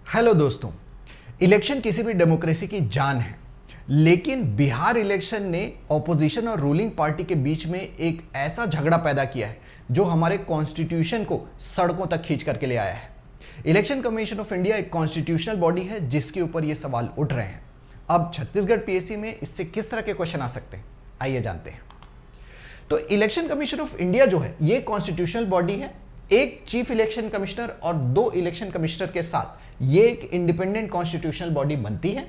Hello दोस्तों, election किसी भी डेमोक्रेसी की जान है, लेकिन बिहार इलेक्शन ने ऑपोजिशन और रूलिंग पार्टी के बीच में एक ऐसा झगड़ा पैदा किया है जो हमारे कॉन्स्टिट्यूशन को सड़कों तक खींच करके ले आया है। इलेक्शन कमीशन ऑफ इंडिया एक कॉन्स्टिट्यूशनल बॉडी है जिसके ऊपर ये सवाल उठ रहे हैं। अब छत्तीसगढ़ पीएससी में इससे किस तरह के क्वेश्चन आ सकते हैं, आइए जानते हैं। तो इलेक्शन कमीशन ऑफ इंडिया जो है ये कॉन्स्टिट्यूशनल बॉडी है। एक चीफ इलेक्शन कमिश्नर और 2 इलेक्शन कमिश्नर के साथ ये एक इंडिपेंडेंट कॉन्स्टिट्यूशनल बॉडी बनती है।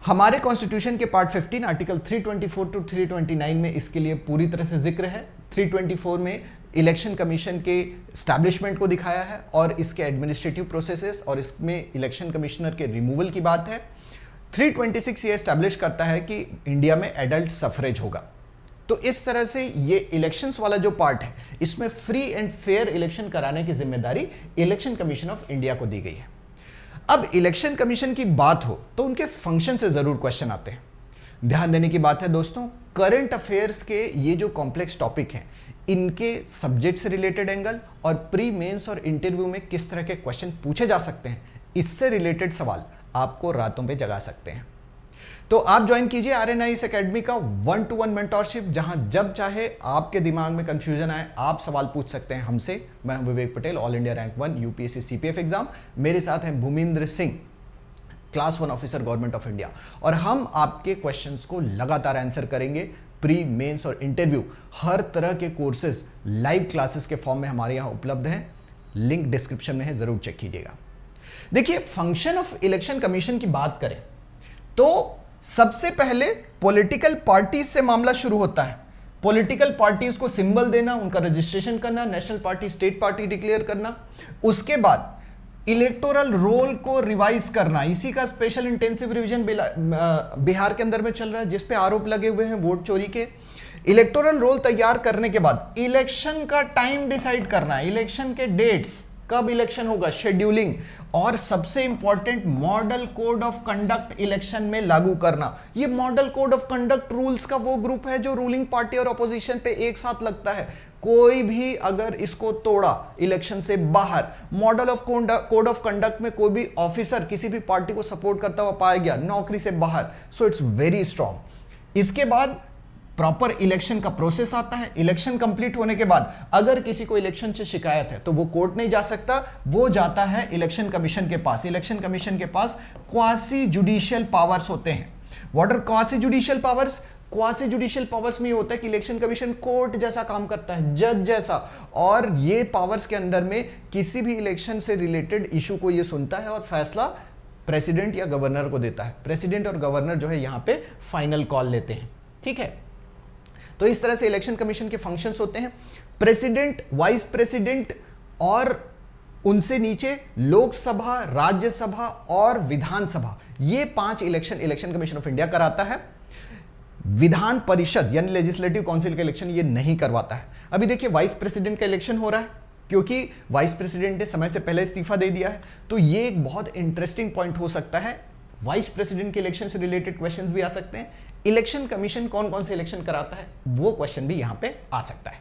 हमारे कॉन्स्टिट्यूशन के पार्ट 15 आर्टिकल 324 टू 329 में इसके लिए पूरी तरह से जिक्र है। 324 में इलेक्शन कमीशन के एस्टैब्लिशमेंट को दिखाया है और इसके एडमिनिस्ट्रेटिव प्रोसेसेस और इसमें इलेक्शन कमिश्नर के रिमूवल की बात है। 326 ये एस्टैब्लिश करता है कि इंडिया में एडल्ट सफरेज होगा। तो इस तरह से ये इलेक्शंस वाला जो पार्ट है इसमें फ्री एंड फेयर इलेक्शन कराने की जिम्मेदारी इलेक्शन कमीशन ऑफ इंडिया को दी गई है। अब इलेक्शन कमीशन की बात हो तो उनके फंक्शन से जरूर क्वेश्चन आते हैं। ध्यान देने की बात है दोस्तों, करंट अफेयर्स के ये जो कॉम्प्लेक्स टॉपिक हैं इनके सब्जेक्ट से रिलेटेड एंगल और प्री मेंस और इंटरव्यू में किस तरह के क्वेश्चन पूछे जा सकते हैं, इससे रिलेटेड सवाल आपको रातों पे जगा सकते हैं। तो आप ज्वाइन कीजिए RNIS एकेडमी का 1-to-1 मेंटोरशिप, जहां जब चाहे आपके दिमाग में कंफ्यूजन आए आप सवाल पूछ सकते हैं हमसे। मैं हूं Vivek Patel, all India rank 1 UPSC CPF exam. मेरे साथ हैं Bhumindra Singh, class 1 officer government of India, और हम आपके क्वेश्चंस को लगातार आंसर करेंगे। प्री मेंस और इंटरव्यू हर तरह के कोर्सेज लाइव क्लासेस के फॉर्म में हमारे यहाँ उपलब्ध हैं। लिंक डिस्क्रिप्शन में है, जरूर चेक कीजिएगा। देखिए, फंक्शन ऑफ इलेक्शन कमीशन की बात करें तो सबसे पहले पॉलिटिकल पार्टीज से मामला शुरू होता है। पॉलिटिकल पार्टीज को सिंबल देना, उनका रजिस्ट्रेशन करना, national party state party declare करना, उसके बाद इलेक्टोरल रोल को रिवाइज करना। इसी का स्पेशल इंटेंसिव रिवीजन बिहार के अंदर में चल रहा है जिस पे आरोप लगे हुए हैं वोट चोरी के। इलेक्टोरल रोल तैयार करने के बाद इलेक्शन का टाइम डिसाइड करना, इलेक्शन के डेट्स, कब इलेक्शन होगा, शेड्यूलिंग, और सबसे important model code of conduct election में लागू करना। ये model code of conduct rules का वो ग्रुप है जो रूलिंग पार्टी और ऑपोजिशन पे एक साथ लगता है। कोई भी अगर इसको तोड़ा इलेक्शन से बाहर, model of code of conduct में कोई भी ऑफिसर किसी भी पार्टी को सपोर्ट करता हुआ पाया गया, नौकरी से बाहर। So it's very strong. इसके बाद प्रॉपर इलेक्शन का प्रोसेस आता है। इलेक्शन कंप्लीट होने के बाद अगर किसी को इलेक्शन से शिकायत है तो वो कोर्ट नहीं जा सकता, वो जाता है इलेक्शन कमीशन के पास। इलेक्शन कमीशन के पास क्वासी जुडिशियल पावर्स होते हैं। What are quasi judicial powers? Quasi judicial powers में ये होता है कि इलेक्शन कमीशन कोर्ट जैसा काम करता है, जज जैसा, और ये पावर्स के अंदर में किसी भी इलेक्शन से रिलेटेड इशू को ये सुनता है और फैसला प्रेसिडेंट या गवर्नर को देता है। प्रेसिडेंट और गवर्नर जो है यहां पे फाइनल कॉल लेते हैं, ठीक है। तो इस तरह से इलेक्शन कमीशन के फंक्शंस होते हैं। प्रेसिडेंट, वाइस प्रेसिडेंट और उनसे नीचे लोकसभा, राज्यसभा और विधानसभा, ये 5 इलेक्शन कमीशन ऑफ इंडिया कराता है। विधान परिषद यानी लेजिस्लेटिव काउंसिल का इलेक्शन ये नहीं करवाता है। अभी देखिए, वाइस प्रेसिडेंट का इलेक्शन हो रहा है क्योंकि वाइस प्रेसिडेंट ने समय से पहले इस्तीफा दे दिया है। तो ये एक बहुत इंटरेस्टिंग पॉइंट हो सकता है। वाइस प्रेसिडेंट के इलेक्शन से रिलेटेड क्वेश्चंस भी आ सकते हैं। इलेक्शन कमीशन कौन कौन से इलेक्शन कराता है वो क्वेश्चन भी यहां पे आ सकता है।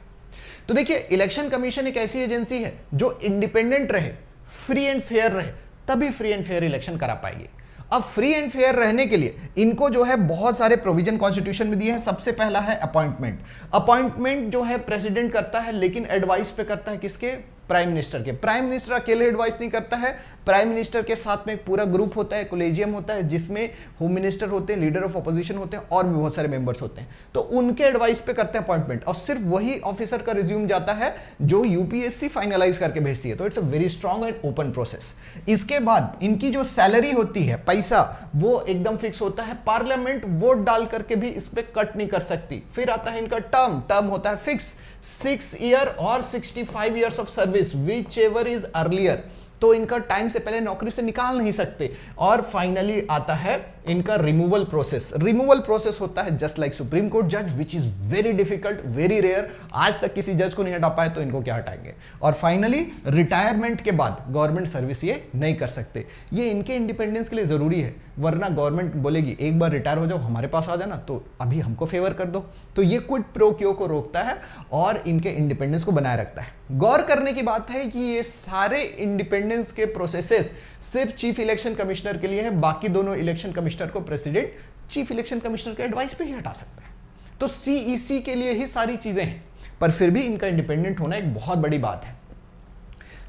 तो देखिए, इलेक्शन कमीशन एक ऐसी एजेंसी है जो इंडिपेंडेंट रहे, फ्री एंड फेयर रहे, तभी फ्री एंड फेयर इलेक्शन करा पाएगी। अब फ्री एंड फेयर रहने के लिए इनको जो है बहुत सारे प्रोविजन कॉन्स्टिट्यूशन में दिए हैं। सबसे पहला है अपॉइंटमेंट। अपॉइंटमेंट जो है प्रेसिडेंट करता है, लेकिन एडवाइस पे करता है किसके? प्राइम मिनिस्टर के। प्राइम मिनिस्टर अकेले एडवाइस नहीं करता है, प्राइम मिनिस्टर के साथ में एक पूरा ग्रुप होता है, कोलेजियम होता है, जिसमें होम मिनिस्टर होते हैं, लीडर ऑफ अपोजिशन होते हैं और भी बहुत सारे मेंबर्स होते हैं। तो उनके एडवाइस पे करते हैं अपॉइंटमेंट, और सिर्फ वही ऑफिसर का रिज्यूम जाता है जो यूपीएससी फाइनलाइज करके भेजती है। तो it's a very strong and open process. इसके बाद इनकी जो सैलरी होती है, पैसा, वो एकदम फिक्स होता है। पार्लियामेंट वोट डाल करके भी इस पर कट नहीं कर सकती। फिर आता है इनका टर्म होता है फिक्स, 6 ईयर और 65 years of service, whichever is earlier। तो इनका टाइम से पहले नौकरी से निकाल नहीं सकते। और फाइनली आता है इनका रिमूवल प्रोसेस होता है जस्ट लाइक सुप्रीम कोर्ट जज, which is very difficult, very rare. आज तक किसी जज को नहीं हटा पाए, तो इनको क्या हटाएंगे। और फाइनली रिटायरमेंट के बाद गवर्नमेंट सर्विस ये नहीं कर सकते। ये इनके इंडिपेंडेंस के लिए जरूरी है, वरना गवर्नमेंट बोलेगी एक बार रिटायर हो जाओ, हमारे पास आ जाना, तो अभी हमको फेवर कर दो। तो ये क्विड प्रो क्यो को रोकता है और इनके इंडिपेंडेंस को बनाए रखता है। गौर करने की बात है कि ये सारे इंडिपेंडेंस के प्रोसेसेस सिर्फ चीफ इलेक्शन कमिश्नर के लिए है, बाकी दोनों इलेक्शन कमिश्नर को प्रेसिडेंट चीफ इलेक्शन कमिश्नर के एडवाइस पे ही हटा सकता है। तो सीईसी के लिए ही सारी चीजें हैं, पर फिर भी इनका इंडिपेंडेंट होना एक बहुत बड़ी बात है।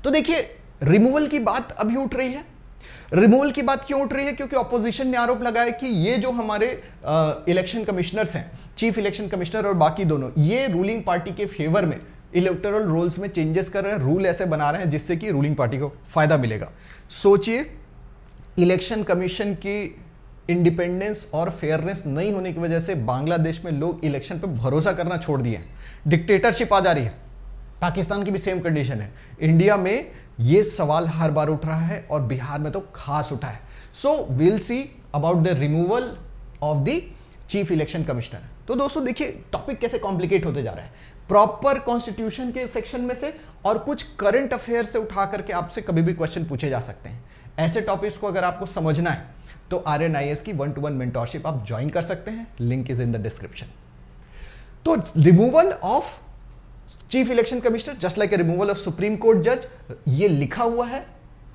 तो देखिए, रिमूवल की बात अभी उठ रही है। रिमूवल की बात क्यों उठ रही है? क्योंकि ऑपोजिशन ने आरोप लगाया कि ये जो हमारे इलेक्शन कमिश्नर्स हैं, चीफ इलेक्शन कमिश्नर और बाकी दोनों, ये रूलिंग पार्टी के फेवर में इलेक्टोरल रूल्स में चेंजेस कर रहे हैं, रूल ऐसे बना रहे हैं जिससे कि रूलिंग पार्टी को फायदा मिलेगा। सोचिए, इलेक्शन कमीशन की इंडिपेंडेंस और फेयरनेस नहीं होने की वजह से बांग्लादेश में लोग इलेक्शन पे भरोसा करना छोड़ दिए हैं, डिक्टेटरशिप आ जा रही है। पाकिस्तान की भी सेम कंडीशन है। इंडिया में ये सवाल हर बार उठ रहा है और बिहार में तो खास उठा है। So will see about the removal of the chief election commissioner. तो दोस्तों देखिए, टॉपिक कैसे कॉम्प्लिकेट होते जा रहा है। प्रॉपर कॉन्स्टिट्यूशन के सेक्शन में से और कुछ करंट अफेयर से उठा करके आपसे कभी भी क्वेश्चन पूछे जा सकते हैं। ऐसे टॉपिक्स को अगर आपको समझना है तो RNIS की 1-to-1 मेंटोरशिप आप ज्वाइन कर सकते हैं, link is in the description. तो removal of chief election commissioner just like a removal of supreme court जज, ये लिखा हुआ है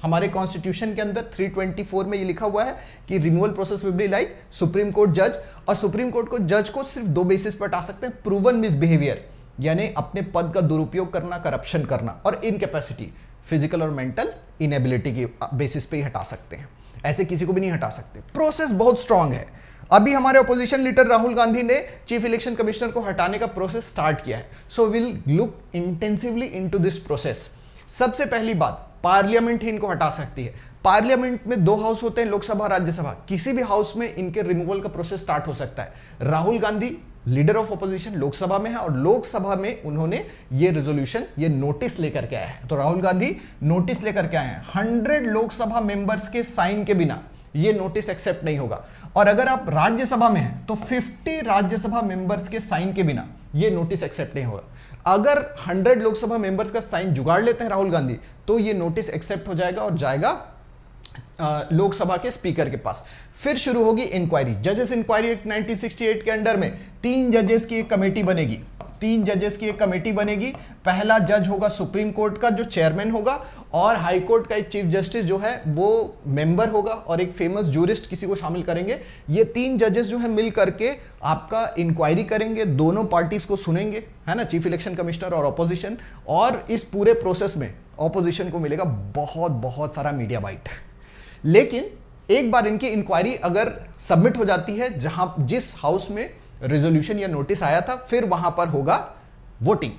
हमारे कॉन्स्टिट्यूशन के अंदर 324 में। ये लिखा हुआ है कि removal process will be like supreme court जज। और सुप्रीम कोर्ट को जज को सिर्फ 2 बेसिस पर हटा सकते हैं, प्रूवन मिसबिहेवियर यानी अपने पद का दुरुपयोग करना, करप्शन करना, और इनकैपेसिटी फिजिकल और मेंटल इनएबिलिटी की बेसिस पे ही हटा सकते हैं। ऐसे किसी को भी नहीं हटा सकते। प्रोसेस बहुत स्ट्रांग है। अभी हमारे ऑपोजिशन लीडर राहुल गांधी ने चीफ इलेक्शन कमिश्नर को हटाने का प्रोसेस स्टार्ट किया है। So will look intensively into this process. सबसे पहली बात, पार्लियामेंट ही इनको हटा सकती है। पार्लियामेंट में 2 हाउस होते हैं, लोकसभा राज्यसभा। किसी भी हाउस में इनके रिमूवल का प्रोसेस स्टार्ट हो सकता है। Rahul Gandhi leader of opposition Lok Sabha में है और लोकसभा में उन्होंने ये रेजोल्यूशन, ये नोटिस लेकर के आया है। तो राहुल गांधी नोटिस लेकर के आए हैं। 100 लोकसभा मेंबर्स के साइन के बिना ये नोटिस एक्सेप्ट नहीं होगा। और अगर आप राज्यसभा में हैं तो 50 राज्यसभा मेंबर्स के साइन के बिना ये नोटिस एक्सेप्ट नहीं होगा। अगर 100 लोकसभा मेंबर्स का साइन जुगाड़ लेते हैं राहुल गांधी, तो ये नोटिस एक्सेप्ट हो जाएगा और जाएगा लोकसभा के स्पीकर के पास। फिर शुरू होगी इंक्वायरी। जजेस इंक्वायरी एक्ट 1968 के अंडर में 3 जजेस की एक कमेटी बनेगी। 3 जजेस की एक कमेटी बनेगी। पहला जज होगा सुप्रीम कोर्ट का, जो चेयरमैन होगा, और हाई कोर्ट का एक चीफ जस्टिस जो है वो मेंबर होगा, और एक फेमस जूरिस्ट किसी को शामिल करेंगे। ये 3 जजेस जो है मिल करके आपका इंक्वायरी करेंगे, दोनों पार्टीज को सुनेंगे, है ना, चीफ इलेक्शन कमिश्नर और ऑपोजिशन। और इस पूरे प्रोसेस में ऑपोजिशन को मिलेगा बहुत बहुत सारा मीडिया बाइट। लेकिन एक बार इनकी इंक्वायरी अगर सबमिट हो जाती है, जिस हाउस में रेजोल्यूशन या नोटिस आया था, फिर वहां पर होगा वोटिंग।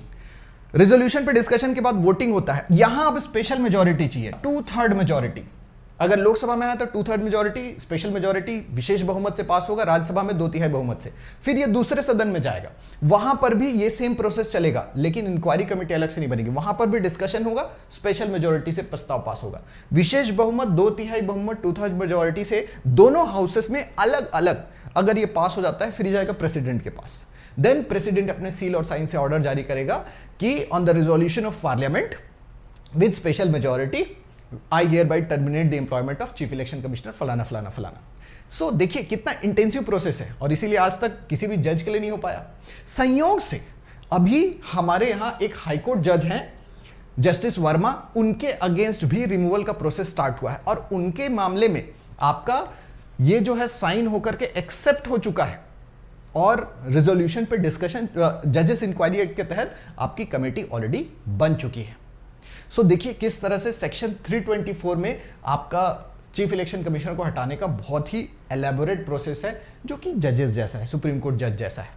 रेजोल्यूशन पे डिस्कशन के बाद वोटिंग होता है। यहां अब स्पेशल मेजॉरिटी चाहिए, 2/3 मेजॉरिटी। अगर लोकसभा में आया तो 2/3 मेजॉरिटी, स्पेशल मेजॉरिटी विशेष बहुमत से पास होगा, राज्यसभा में 2/3 बहुमत से। फिर ये दूसरे सदन में जाएगा, वहां पर भी ये सेम प्रोसेस चलेगा, लेकिन इंक्वायरी कमेटी अलग से नहीं बनेगी। वहां पर भी डिस्कशन होगा, स्पेशल मेजॉरिटी से प्रस्ताव पास होगा। विशेष बहुमत, 2/3 बहुमत, 2/3 मेजॉरिटी से दोनों हाउसेस में अलग अलग अगर ये पास हो जाता है, फिर जाएगा प्रेसिडेंट के पास। देन प्रेसिडेंट अपने सील और साइन से ऑर्डर जारी करेगा कि on the resolution of parliament with special majority I hear by terminate the employment of chief election commissioner फलाना फलाना फलाना। सो देखिए कितना इंटेंसिव प्रोसेस है, और इसीलिए आज तक किसी भी जज के लिए नहीं हो पाया। संयोग से अभी हमारे यहां एक हाईकोर्ट जज हैं जस्टिस वर्मा, उनके अगेंस्ट भी रिमूवल का प्रोसेस स्टार्ट हुआ है, और उनके मामले में आपका ये जो है साइन होकर के एक्सेप्ट हो चुका है, और रेजोल्यूशन पे डिस्कशन जजेस इंक्वायरी एक्ट के तहत आपकी कमेटी ऑलरेडी बन चुकी है। सो देखिए किस तरह से सेक्शन 324 में आपका चीफ इलेक्शन कमिश्नर को हटाने का बहुत ही एलैबोरेट प्रोसेस है, जो कि जजेस जैसा है, सुप्रीम कोर्ट जज जैसा है।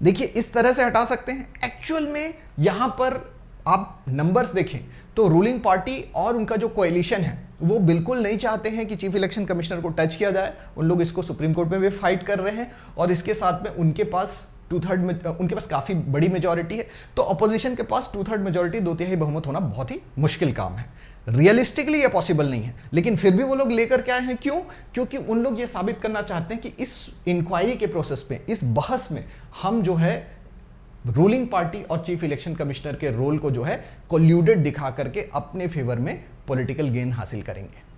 देखिए इस तरह से हटा सकते हैं। एक्चुअल में यहां पर आप नंबर्स देखें तो रूलिंग पार्टी और उनका जो कोएलिशन है वो बिल्कुल नहीं चाहते हैं कि चीफ इलेक्शन कमिश्नर को टच किया जाए। उन लोग इसको सुप्रीम कोर्ट में भी फाइट कर रहे हैं, और इसके साथ में उनके पास 2/3 में उनके पास काफी बड़ी मेजॉरिटी है। तो अपोजिशन के पास 2/3 मेजॉरिटी, 2/3 बहुमत होना बहुत ही मुश्किल काम है। रियलिस्टिकली ये पॉसिबल नहीं है, लेकिन फिर भी वो लोग लेकर के आए हैं। क्यों? क्योंकि उन लोग ये साबित करना चाहते हैं कि इस इंक्वायरी के प्रोसेस में, इस बहस में हम जो है रूलिंग पार्टी और चीफ इलेक्शन कमिश्नर के रोल को जो है कोल्यूडेड दिखा करके अपने फेवर में पॉलिटिकल गेन हासिल करेंगे।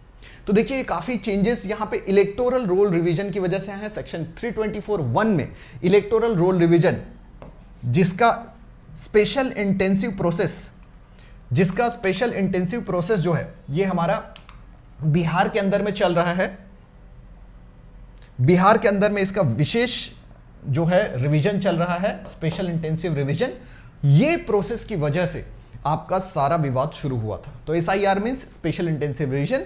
तो देखिए ये काफी चेंजेस यहां पे इलेक्टोरल रोल रिवीजन की वजह से हैं। सेक्शन 324(1) में इलेक्टोरल रोल रिवीजन, जिसका स्पेशल इंटेंसिव प्रोसेस जो है ये हमारा बिहार के अंदर में चल रहा है। बिहार के अंदर में इसका विशेष जो है रिवीजन चल रहा है, स्पेशल इंटेंसिव रिवीजन। ये प्रोसेस की वजह से आपका सारा विवाद शुरू हुआ था। तो SIR means special intensive revision.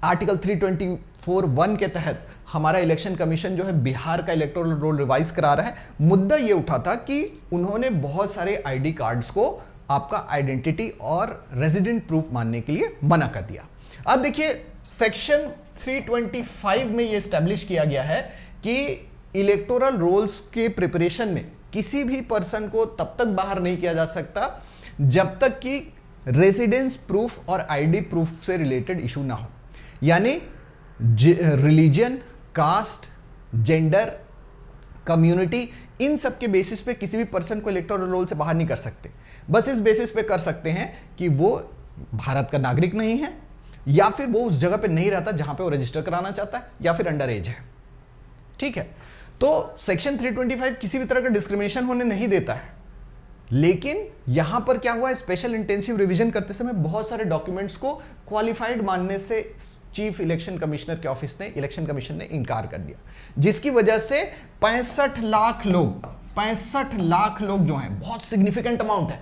Article 324(1) के तहत हमारा इलेक्शन कमीशन जो है बिहार का इलेक्टोरल रोल रिवाइज करा रहा है। मुद्दा ये उठा था कि उन्होंने बहुत सारे ID कार्ड्स को आपका आइडेंटिटी और रेजिडेंट प्रूफ मानने के लिए मना कर दिया। अब देखिए सेक्शन 325 में ये एस्टेब्लिश किया गया है कि इलेक्टोरल रोल्स के प्रिपरेशन में किसी भी पर्सन को तब तक बाहर नहीं किया जा सकता जब तक कि रेजिडेंस प्रूफ और ID प्रूफ से रिलेटेड इशू ना हो। यानी रिलीजन, कास्ट, जेंडर, कम्युनिटी, इन सब के बेसिस पे किसी भी पर्सन को इलेक्टोरल रोल से बाहर नहीं कर सकते। बस इस बेसिस पे कर सकते हैं कि वो भारत का नागरिक नहीं है, या फिर वो उस जगह पे नहीं रहता जहां पे वो रजिस्टर कराना चाहता है, या फिर अंडर एज है। ठीक है, तो सेक्शन 325 किसी भी तरह का डिस्क्रिमिनेशन होने नहीं देता है। लेकिन यहां पर क्या हुआ है, स्पेशल इंटेंसिव रिवीजन करते समय बहुत सारे डॉक्यूमेंट्स को क्वालिफाइड मानने से चीफ इलेक्शन कमिश्नर के ऑफिस ने, इलेक्शन कमीशन ने इनकार कर दिया, जिसकी वजह से 65 लाख लोग जो हैं, बहुत सिग्निफिकेंट अमाउंट है,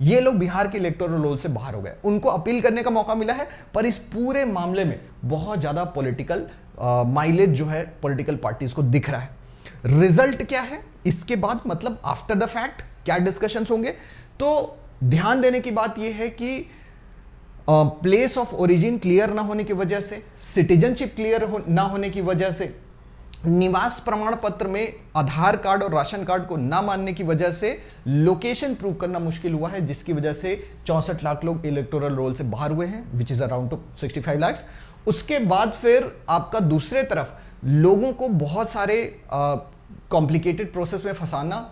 ये लोग बिहार के इलेक्टोरल रोल से बाहर हो गए। उनको अपील करने का मौका मिला है, पर इस पूरे मामले में बहुत ज्यादा पॉलिटिकल माइलेज जो है पॉलिटिकल पार्टीज को दिख रहा है। रिजल्ट क्या है इसके बाद, मतलब आफ्टर द फैक्ट क्या डिस्कशंस होंगे? तो ध्यान देने की बात यह है कि प्लेस ऑफ ओरिजिन क्लियर ना होने की वजह से, सिटीजनशिप क्लियर ना होने की वजह से, निवास प्रमाण पत्र में आधार कार्ड और राशन कार्ड को ना मानने की वजह से लोकेशन प्रूव करना मुश्किल हुआ है, जिसकी वजह से 64 लाख लोग इलेक्टोरल रोल से बाहर हुए हैं, which is around two 65 lakh. उसके बाद फिर आपका दूसरे तरफ लोगों को बहुत सारे कॉम्प्लिकेटेड प्रोसेस में फंसाना,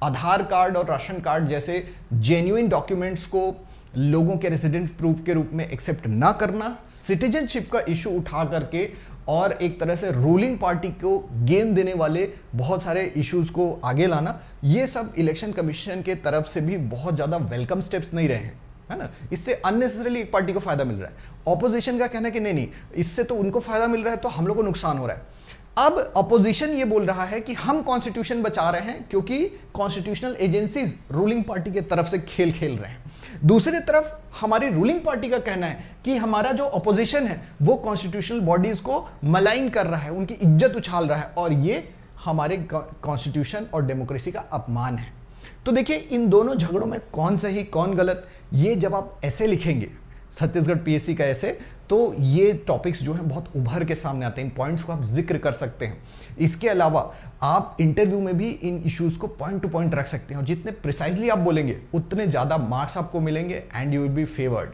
आधार कार्ड और राशन कार्ड जैसे जेन्युइन डॉक्यूमेंट्स को लोगों के रेजिडेंस प्रूफ के रूप में एक्सेप्ट ना करना, सिटीजनशिप का इशू उठा करके और एक तरह से रूलिंग पार्टी को गेन देने वाले बहुत सारे इश्यूज को आगे लाना, ये सब इलेक्शन कमीशन के तरफ से भी बहुत ज़्यादा वेलकम स्टेप्स नहीं रहे हैं, है ना। इससे अननेसेसरली एक पार्टी को फायदा मिल रहा है। ऑपोजिशन का कहना है कि नहीं, इससे तो उनको फायदा मिल रहा है, तो हम लोग को नुकसान हो रहा है। अब अपोजिशन ये बोल रहा है कि हम कॉन्स्टिट्यूशन बचा रहे हैं क्योंकि कॉन्स्टिट्यूशनल एजेंसीज रूलिंग पार्टी की तरफ से खेल खेल रहे हैं। दूसरी तरफ हमारी रूलिंग पार्टी का कहना है कि हमारा जो अपोजिशन है वो कॉन्स्टिट्यूशनल बॉडीज को मलाइन कर रहा है, उनकी इज्जत उछाल रहा है, और ये हमारे कॉन्स्टिट्यूशन और डेमोक्रेसी का अपमान है। तो देखिए इन दोनों झगड़ों में कौन सही कौन गलत, ये जब आप ऐसे लिखेंगे छत्तीसगढ़ PSC का ऐसे, तो ये टॉपिक्स जो हैं बहुत उभर के सामने आते हैं। इन पॉइंट्स को आप जिक्र कर सकते हैं। इसके अलावा आप इंटरव्यू में भी इन इश्यूज को पॉइंट टू पॉइंट रख सकते हैं, और जितने प्रिसाइजली आप बोलेंगे उतने ज़्यादा मार्क्स आपको मिलेंगे and you will be favoured.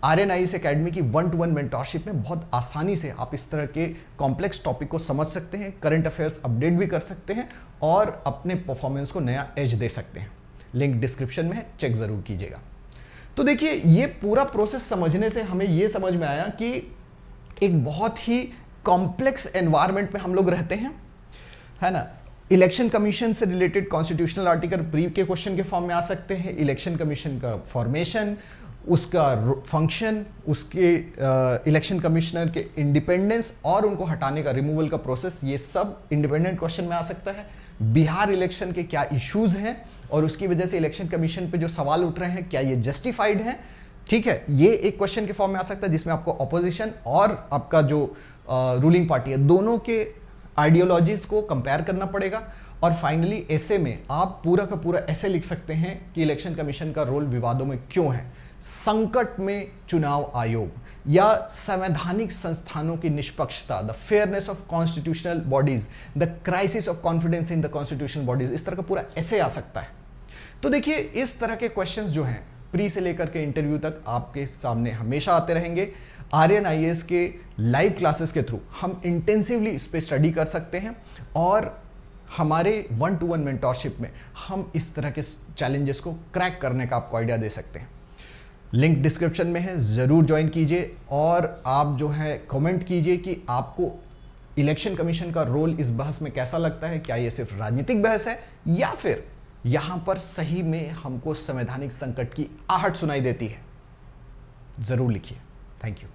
RNIS academy की 1-to-1 मेंटरशिप में बहुत आसानी से आप इस तरह के कॉम्प्लेक्स टॉपिक को समझ सकते हैं, करंट अफेयर्स अपडेट भी कर सकते हैं और अपने परफॉर्मेंस को नया एज दे सकते हैं। लिंक डिस्क्रिप्शन में है, चेक ज़रूर कीजिएगा। तो देखिए ये पूरा प्रोसेस समझने से हमें ये समझ में आया कि एक बहुत ही कॉम्प्लेक्स एनवायरनमेंट में हम लोग रहते हैं, है ना। इलेक्शन कमीशन से रिलेटेड कॉन्स्टिट्यूशनल आर्टिकल प्री के क्वेश्चन के फॉर्म में आ सकते हैं। इलेक्शन कमीशन का फॉर्मेशन, उसका फंक्शन, उसके इलेक्शन कमिश्नर के इंडिपेंडेंस और उनको हटाने का, रिमूवल का प्रोसेस, ये सब इंडिपेंडेंट क्वेश्चन में आ सकता है। बिहार इलेक्शन के क्या इश्यूज हैं और उसकी वजह से इलेक्शन कमीशन पे जो सवाल उठ रहे हैं क्या ये जस्टिफाइड हैं, ठीक है, ये एक क्वेश्चन के फॉर्म में आ सकता है, जिसमें आपको ऑपोजिशन और आपका जो रूलिंग पार्टी है दोनों के आइडियोलॉजीज को कंपेयर करना पड़ेगा। और फाइनली ऐसे में आप पूरा का पूरा ऐसे लिख सकते हैं कि इलेक्शन कमीशन का रोल विवादों में क्यों है, संकट में चुनाव आयोग या संवैधानिक संस्थानों की निष्पक्षता, the fairness of constitutional bodies, the crisis of confidence in the constitutional bodies, इस तरह का पूरा ऐसे आ सकता है। तो देखिए इस तरह के क्वेश्चंस जो हैं प्री से लेकर के इंटरव्यू तक आपके सामने हमेशा आते रहेंगे। आर्यन आईएएस के लाइव क्लासेस के थ्रू हम इंटेंसिवली इस पर स्टडी कर सकते हैं और हमारे 1-to-1 मेंटोरशिप में हम इस तरह के चैलेंजेस को क्रैक करने का आपको आइडिया दे सकते हैं। लिंक डिस्क्रिप्शन में है, ज़रूर ज्वाइन कीजिए और आप जो है कमेंट कीजिए कि आपको इलेक्शन कमीशन का रोल इस बहस में कैसा लगता है। क्या ये सिर्फ राजनीतिक बहस है या फिर यहाँ पर सही में हमको संवैधानिक संकट की आहट सुनाई देती है? ज़रूर लिखिए। Thank you.